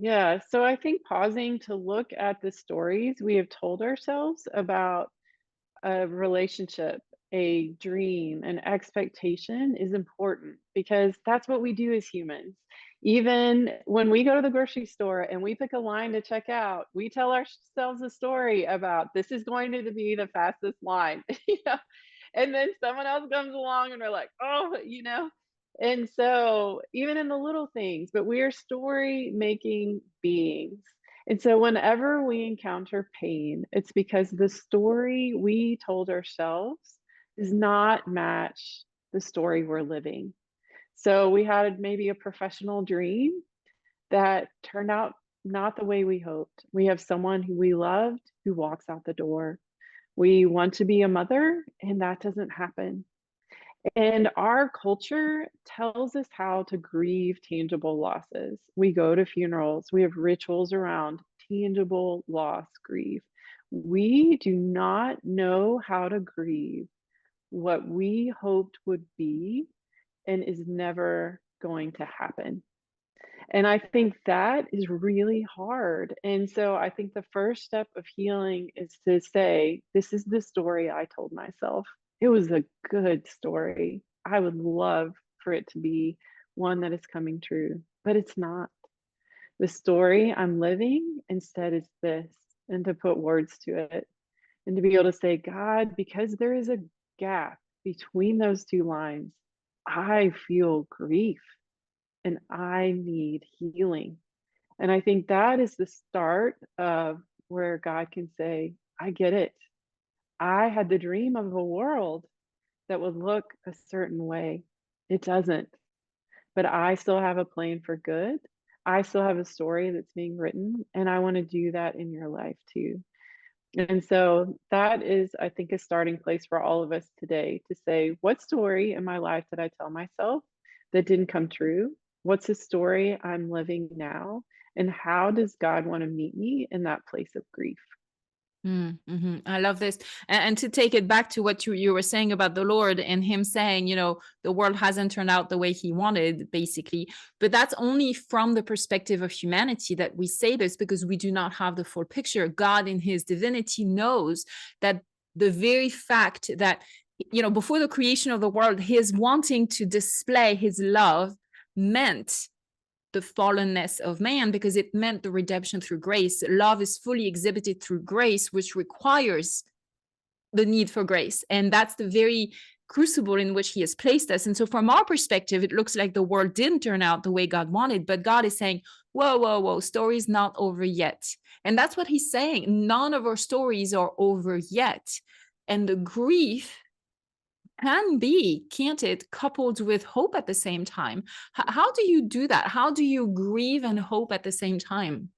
Yeah, so I think pausing to look at the stories we have told ourselves about a relationship, a dream, an expectation is important because that's what we do as humans. Even when we go to the grocery store and we pick a line to check out, we tell ourselves a story about this is going to be the fastest line, and then someone else comes along and we're like, oh. And so, even in the little things, but we are story making beings. And so, whenever we encounter pain, it's because the story we told ourselves does not match the story we're living. So, we had maybe a professional dream that turned out not the way we hoped. We have someone who we loved who walks out the door. We want to be a mother, and that doesn't happen. And our culture tells us how to grieve tangible losses. We go to funerals, we have rituals around tangible loss grief. We do not know how to grieve what we hoped would be and is never going to happen. And I think that is really hard. And so I think the first step of healing is to say, this is the story I told myself. It was a good story. I would love for it to be one that is coming true, but it's not. The story I'm living instead is this, and to put words to it, and to be able to say, God, because there is a gap between those two lines, I feel grief and I need healing. And I think that is the start of where God can say, I get it. I had the dream of a world that would look a certain way. It doesn't, but I still have a plan for good. I still have a story that's being written, and I want to do that in your life too. And so that is, I think, a starting place for all of us today to say, what story in my life did I tell myself that didn't come true? What's the story I'm living now? And how does God want to meet me in that place of grief? I love this. And to take it back to what you were saying about the Lord and him saying, the world hasn't turned out the way he wanted, basically. But that's only from the perspective of humanity that we say this because we do not have the full picture. God in his divinity knows that the very fact that, before the creation of the world, his wanting to display his love meant the fallenness of man because it meant the redemption through grace. Love is fully exhibited through grace, which requires the need for grace. And that's the very crucible in which he has placed us. And so from our perspective, it looks like the world didn't turn out the way God wanted, but God is saying, whoa, whoa, whoa, story's not over yet. And that's what he's saying. None of our stories are over yet. And the grief can be, can't it, coupled with hope at the same time? How do you do that? How do you grieve and hope at the same time?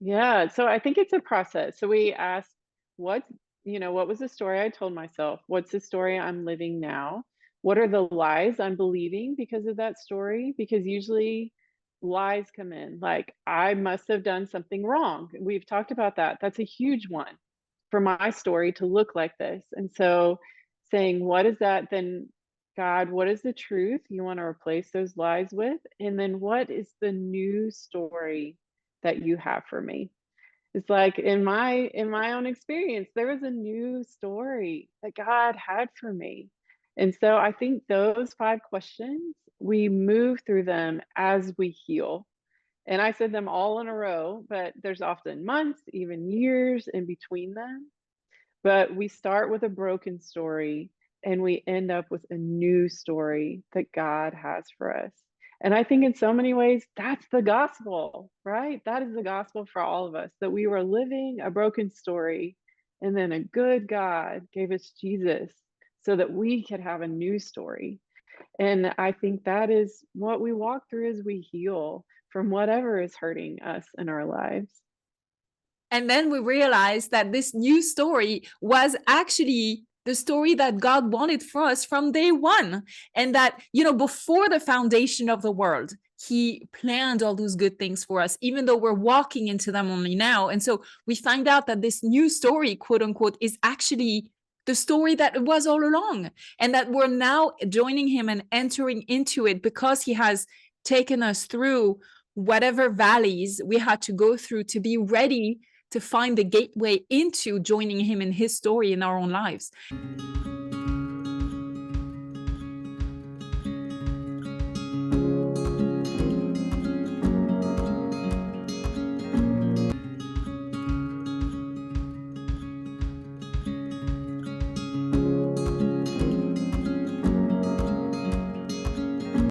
Yeah, so I think it's a process. So we ask, what, what was the story I told myself? What's the story I'm living now? What are the lies I'm believing because of that story? Because usually lies come in, like, I must have done something wrong. We've talked about that. That's a huge one for my story to look like this. And so saying, what is that? Then, God, what is the truth you want to replace those lies with? And then what is the new story that you have for me? It's like in my own experience, there was a new story that God had for me. And so I think those 5 questions, we move through them as we heal. And I said them all in a row, but there's often months, even years in between them. But we start with a broken story and we end up with a new story that God has for us. And I think in so many ways, that's the gospel, right? That is the gospel for all of us, that we were living a broken story and then a good God gave us Jesus so that we could have a new story. And I think that is what we walk through as we heal from whatever is hurting us in our lives. And then we realized that this new story was actually the story that God wanted for us from day one. And that, before the foundation of the world, he planned all those good things for us, even though we're walking into them only now. And so we find out that this new story, quote unquote, is actually the story that it was all along. And that we're now joining him and entering into it because he has taken us through whatever valleys we had to go through to be ready to find the gateway into joining him in his story in our own lives.